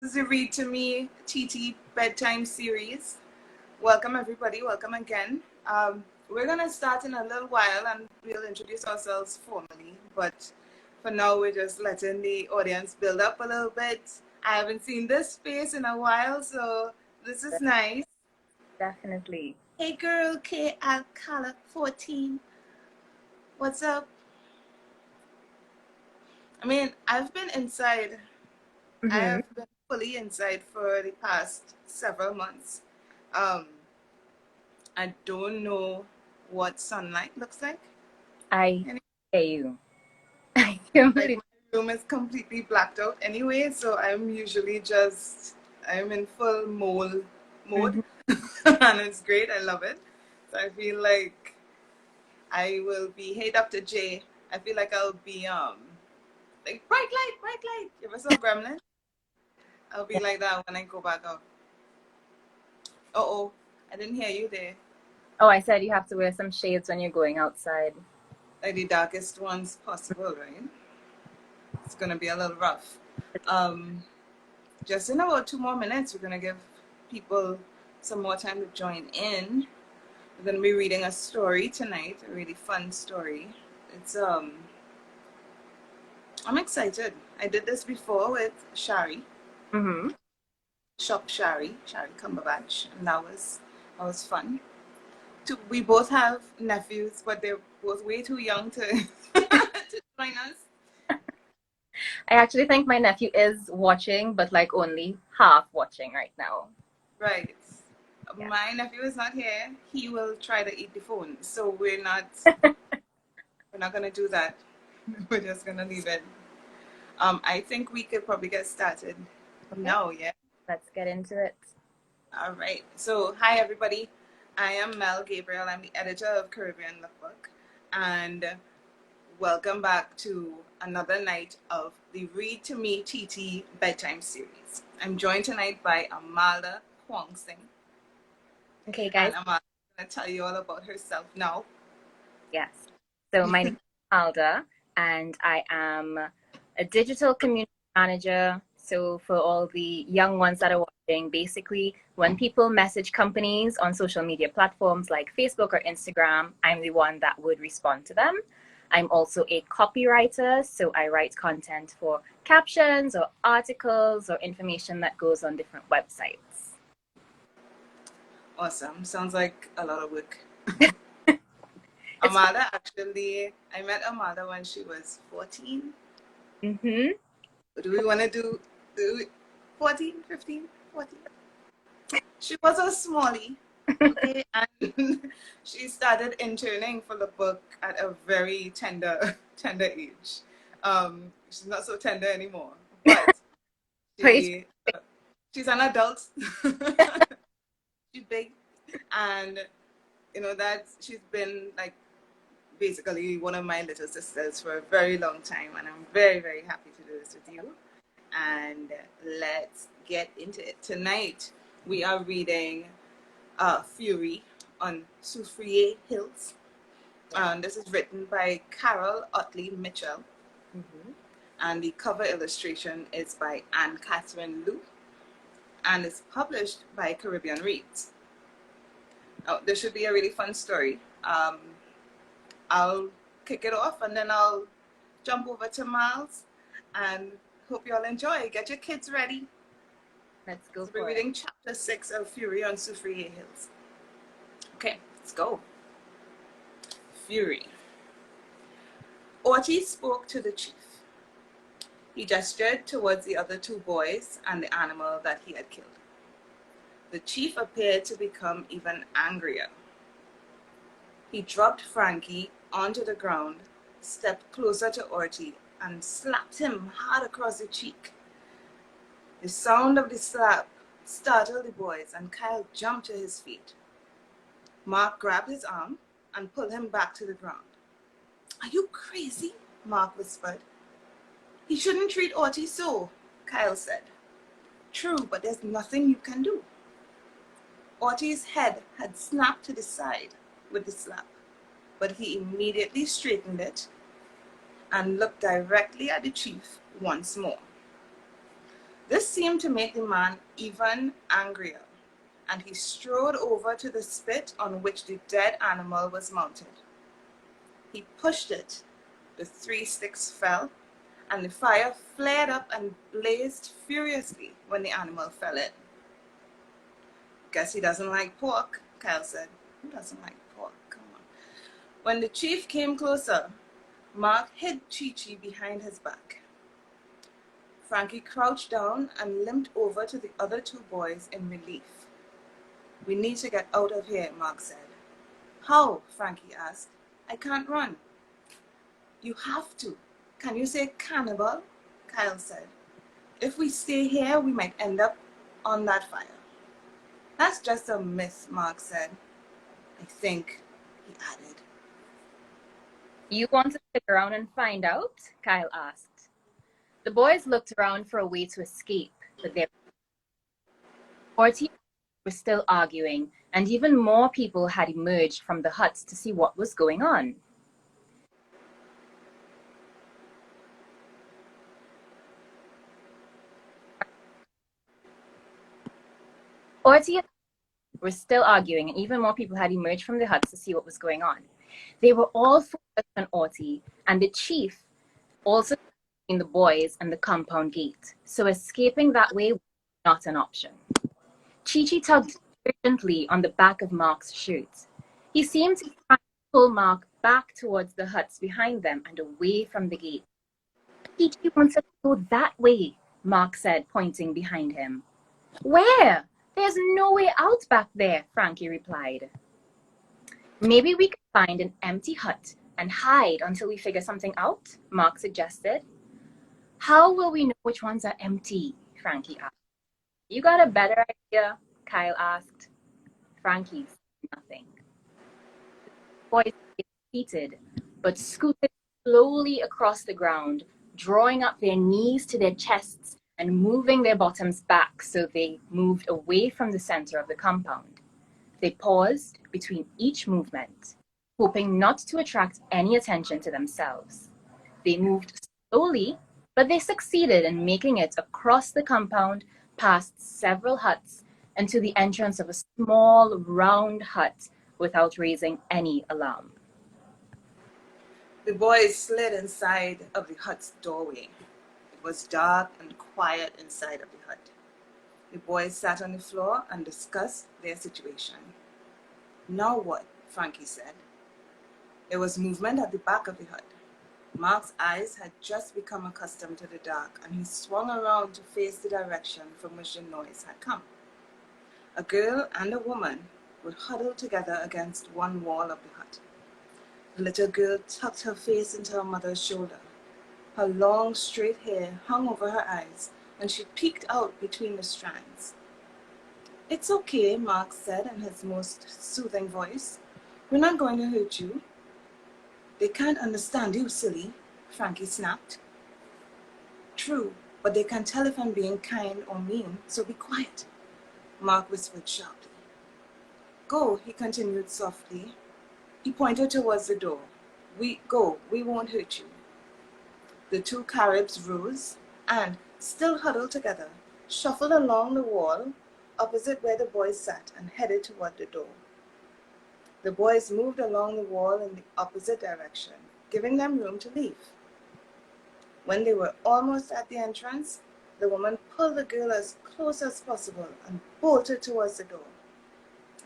This is the Read to Me Chee Chee bedtime series. Welcome everybody, welcome again. We're gonna start in a little while and we'll introduce ourselves formally, but for now we're just letting the audience build up a little bit. I haven't seen this space in a while, so this is nice. Definitely. Hey girl, K Alcala 14. What's up? I mean, I've been inside. I have been fully inside for the past several months. Um, I don't know what sunlight looks like. I And hear you. I can like pretty my room is completely blacked out anyway, so I'm in full mode Mhm. and it's great. I love it. So I feel like I will be, hey Dr. J, I feel like I'll be like bright light. You ever saw Gremlin? I'll be like that when I go back out. Oh, I didn't hear you there. Oh, I said you have to wear some shades when you're going outside. Like the darkest ones possible, right? It's gonna be a little rough. Um, just in about 2 more minutes, we're gonna give people some more time to join in. We're gonna be reading a story tonight, a really fun story. It's I'm excited. I did this before with Shari, Mm-hmm. Shop Shari Cumberbatch, and that was fun. We both have nephews, but they're both way too young to to join us. I actually think my nephew is watching, but like only half watching right now. Right. Yeah. My nephew is not here. He will try to eat the phone. So we're not gonna do that. We're just gonna leave it. I think we could probably get started Okay, now, yeah. let's get into it. All right. So hi everybody. I am Mel Gabriel. I'm the editor of Caribbean Lookbook. And welcome back to another night of the Read to Me Chee Chee bedtime series. I'm joined tonight by Amalda Quong Sing. Okay, guys. And Amalda's gonna tell you all about herself now. Yes. So my name is Alda, and I am a digital community manager. So for all the young ones that are watching, basically when people message companies on social media platforms like Facebook or Instagram, I'm the one that would respond to them. I'm also a copywriter, so I write content for captions or articles or information that goes on different websites. Awesome. Sounds like a lot of work. It's Amalda, actually, I met Amalda when she was 14. mm-hmm. Do we want to do 14, 15, 14? She was a smallie, okay? And she started interning for the book at a very tender age. She's not so tender anymore, but Praise. she, she's an adult. She's big. And, that she's been like basically one of my little sisters for a very long time, and I'm very, very happy to do this with you. And let's get into it. Tonight, we are reading Fury on Soufriere Hills. This is written by Carol Otley Mitchell, Mm-hmm. and the cover illustration is by Anne Catherine Liu, and it's published by Caribbean Reads. Oh, this should be a really fun story. I'll kick it off and then I'll jump over to Miles and hope you all enjoy. Get your kids ready. Let's go So we're for it. reading chapter 6 of Fury on Soufriere Hills. Okay, let's go. Fury. Ortiz spoke to the chief. He gestured towards the other two boys and the animal that he had killed. The chief appeared to become even angrier. He dropped Frankie onto the ground, stepped closer to Ortiz, and slapped him hard across the cheek. The sound of the slap startled the boys, and Kyle jumped to his feet. Mark grabbed his arm and pulled him back to the ground. "Are you crazy?" Mark whispered. "He shouldn't treat Ortiz so," Kyle said. "True, but there's nothing you can do." Ortiz's head had snapped to the side with the slap, but he immediately straightened it and looked directly at the chief once more. This seemed to make the man even angrier, and he strode over to the spit on which the dead animal was mounted. He pushed it. The 3 sticks fell, and the fire flared up and blazed furiously when the animal fell in. Guess he doesn't like pork, Kyle said. Who doesn't like pork? Come on. When the chief came closer, Mark hid Chee Chee behind his back. Frankie crouched down and limped over to the other 2 boys in relief. We need to get out of here, Mark said. How? Frankie asked. I can't run. You have to. Can you say cannibal? Kyle said. If we stay here, we might end up on that fire. That's just a myth, Mark said. I think, he added. You want to stick around and find out? Kyle asked. The boys looked around for a way to escape, but their party were still arguing, and even more people had emerged from the huts to see what was going on. Orty were still arguing, and even more people had emerged from the huts to see what was going on. They were all focused on Orty, and the chief also between the boys and the compound gate, so escaping that way was not an option. Chee Chee tugged urgently on the back of Mark's shirt. He seemed to try to pull Mark back towards the huts behind them and away from the gate. Chee Chee wants us to go that way, Mark said, pointing behind him. Where? There's no way out back there, Frankie replied. Maybe we could find an empty hut and hide until we figure something out, Mark suggested. How will we know which ones are empty? Frankie asked. You got a better idea? Kyle asked. Frankie said nothing. The boys stayed seated, but scooted slowly across the ground, drawing up their knees to their chests and moving their bottoms back so they moved away from the center of the compound. They paused between each movement, hoping not to attract any attention to themselves. They moved slowly, but they succeeded in making it across the compound, past several huts, and to the entrance of a small, round hut without raising any alarm. The boys slid inside of the hut's doorway. It was dark and quiet inside of the hut. The boys sat on the floor and discussed their situation. Now what? Frankie said. There was movement at the back of the hut. Mark's eyes had just become accustomed to the dark, and he swung around to face the direction from which the noise had come. A girl and a woman were huddled together against one wall of the hut. The little girl tucked her face into her mother's shoulder. Her long, straight hair hung over her eyes, and she peeked out between the strands. It's okay, Mark said in his most soothing voice. We're not going to hurt you. They can't understand you, silly, Frankie snapped. True, but they can tell if I'm being kind or mean, so be quiet, Mark whispered sharply. Go, he continued softly. He pointed towards the door. We won't hurt you. The 2 Caribs rose and, still huddled together, shuffled along the wall opposite where the boys sat and headed toward the door. The boys moved along the wall in the opposite direction, giving them room to leave. When they were almost at the entrance, the woman pulled the girl as close as possible and bolted towards the door.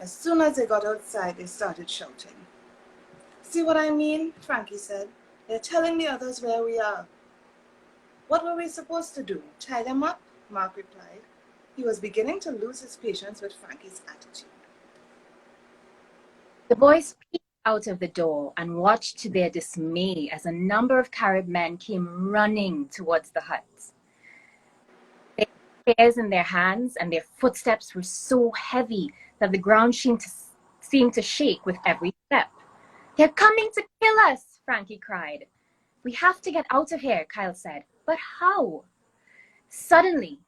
As soon as they got outside, they started shouting. See what I mean? Frankie said. They're telling the others where we are. What were we supposed to do? Tie them up? Mark replied. He was beginning to lose his patience with Frankie's attitude. The boys peeked out of the door and watched to their dismay as a number of Carib men came running towards the huts. They had spears in their hands, and their footsteps were so heavy that the ground seemed to shake with every step. They're coming to kill us, Frankie cried. We have to get out of here, Kyle said. But how? Suddenly,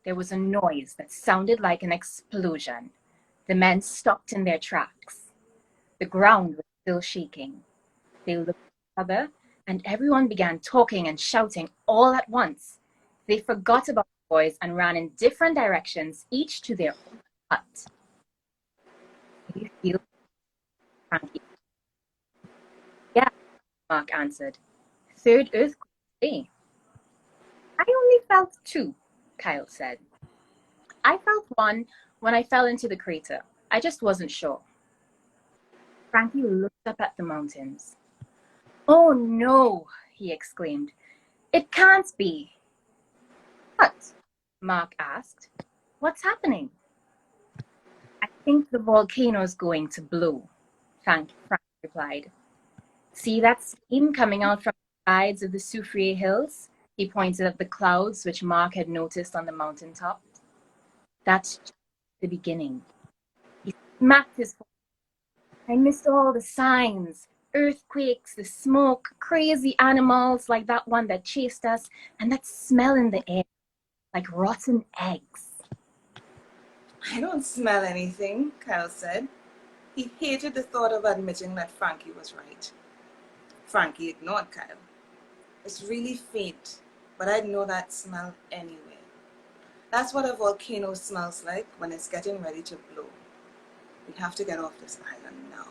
there was a noise that sounded like an explosion. The men stopped in their tracks. The ground was still shaking. They looked at each other, and everyone began talking and shouting all at once. They forgot about boys and ran in different directions, each to their own hut. Do you feel Frankie? Yeah, Mark answered. Third earthquake today. I only felt two, Kyle said. I felt one when I fell into the crater. I just wasn't sure. Frankie looked up at the mountains. Oh no, he exclaimed. It can't be. What? Mark asked. What's happening? I think the volcano's going to blow, Frank replied. See that steam coming out from the sides of the Soufriere Hills? He pointed at the clouds which Mark had noticed on the mountaintop. That's just the beginning. He smacked his forehead. I missed all the signs. Earthquakes, the smoke, crazy animals like that one that chased us, and that smell in the air, like rotten eggs. I don't smell anything, Kyle said. He hated the thought of admitting that Frankie was right. Frankie ignored Kyle. It's really faint, but I'd know that smell anyway. That's what a volcano smells like when it's getting ready to blow. We have to get off this island now.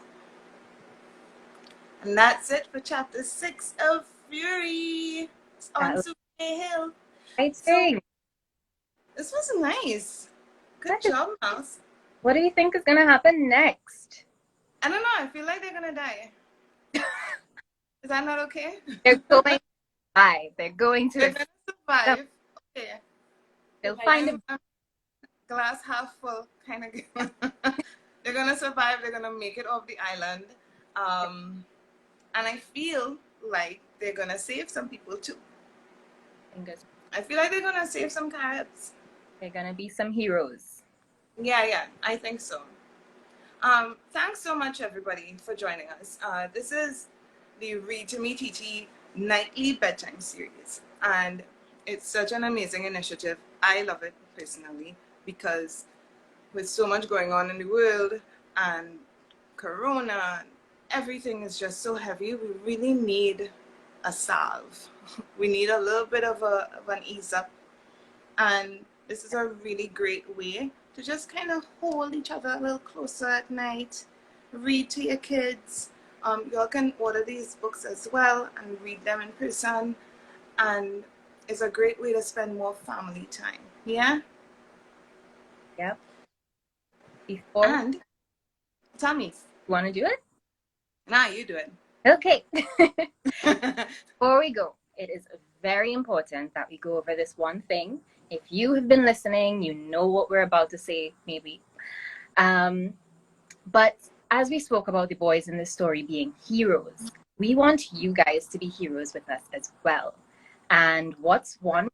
And that's it for chapter 6 of Fury. It's on Soufriere Hills. Exciting. This was nice. Good job, Mouse. What do you think is going to happen next? I don't know. I feel like they're going to die. Is that not okay? They're going to survive. They're going to survive. Okay. They'll find a glass half full kind of game. They're going to survive. They're going to make it off the island. And I feel like they're going to save some people too. I feel like they're going to save some Caribs. They're going to be some heroes. Yeah, I think so. Thanks so much, everybody, for joining us. This is the Read2Me Chee Chee nightly bedtime series. And it's such an amazing initiative. I love it personally because with so much going on in the world and Corona, everything is just so heavy. We really need a salve. We need a little bit of an ease up. And this is a really great way to just kind of hold each other a little closer at night, read to your kids. Y'all can order these books as well and read them in person. And it's a great way to spend more family time. Yeah? Yep. And tell me. You want to do it? Nah, you do it. Okay. Before we go, it is very important that we go over this one thing. If you have been listening, you know what we're about to say, maybe. But as we spoke about the boys in this story being heroes, we want you guys to be heroes with us as well. And what's one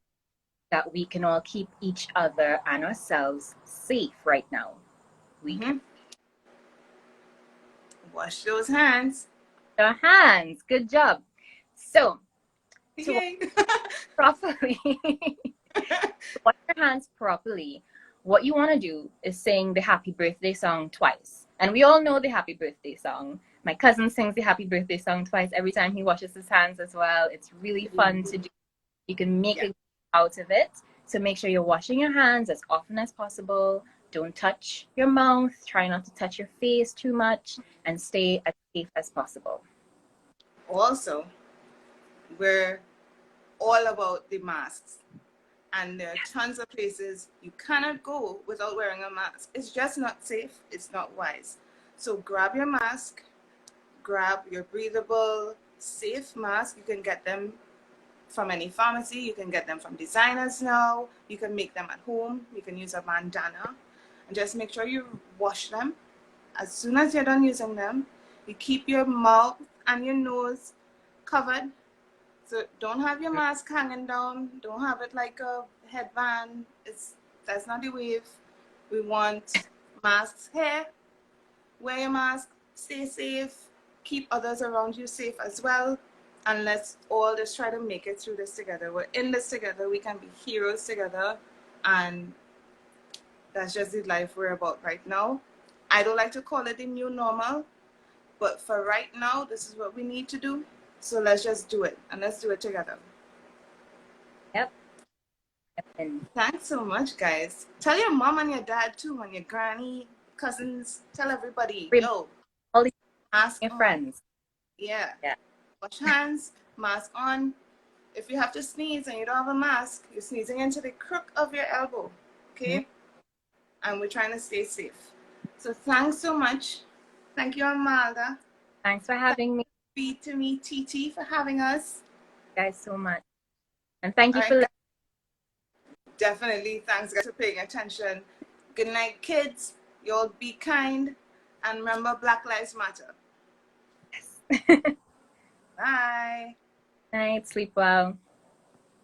that we can all keep each other and ourselves safe right now? We can wash those hands. Your hands. Good job. So, to wash properly, wash your hands properly. What you want to do is sing the happy birthday song twice. And we all know the happy birthday song. My cousin sings the happy birthday song twice every time he washes his hands as well. It's really fun to do. You can make a out of it. So make sure you're washing your hands as often as possible. Don't touch your mouth. Try not to touch your face too much. And stay as safe as possible. Also, we're all about the masks. And there are tons of places you cannot go without wearing a mask. It's just not safe. It's not wise. So grab your mask. Grab your breathable, safe mask. You can get them from any pharmacy. You can get them from designers now. You can make them at home. You can use a bandana. And just make sure you wash them. As soon as you're done using them, you keep your mouth and your nose covered. So don't have your mask hanging down. Don't have it like a headband. That's not the wave. We want masks here. Wear your mask. Stay safe. Keep others around you safe as well. And let's all just try to make it through this together. We're in this together. We can be heroes together. And that's just the life we're about right now. I don't like to call it the new normal. But for right now, this is what we need to do. So let's just do it. And let's do it together. Yep. And Thanks so much, guys. Tell your mom and your dad too, and your granny, cousins. Tell everybody, yo, all these mask your on. friends. Yeah. Yeah. Wash hands, mask on. If you have to sneeze and you don't have a mask, you're sneezing into the crook of your elbow. Okay? Mhm. And we're trying to stay safe. So thanks so much. Thank you, Amalda. Thanks for having me, Read2Me, Chee Chee, for having us. guys, so much. And thank All you right, for guys. Definitely. Thanks, guys, for paying attention. Good night, kids. You all be kind. And remember, Black Lives Matter. listening. Bye. Night, sleep well.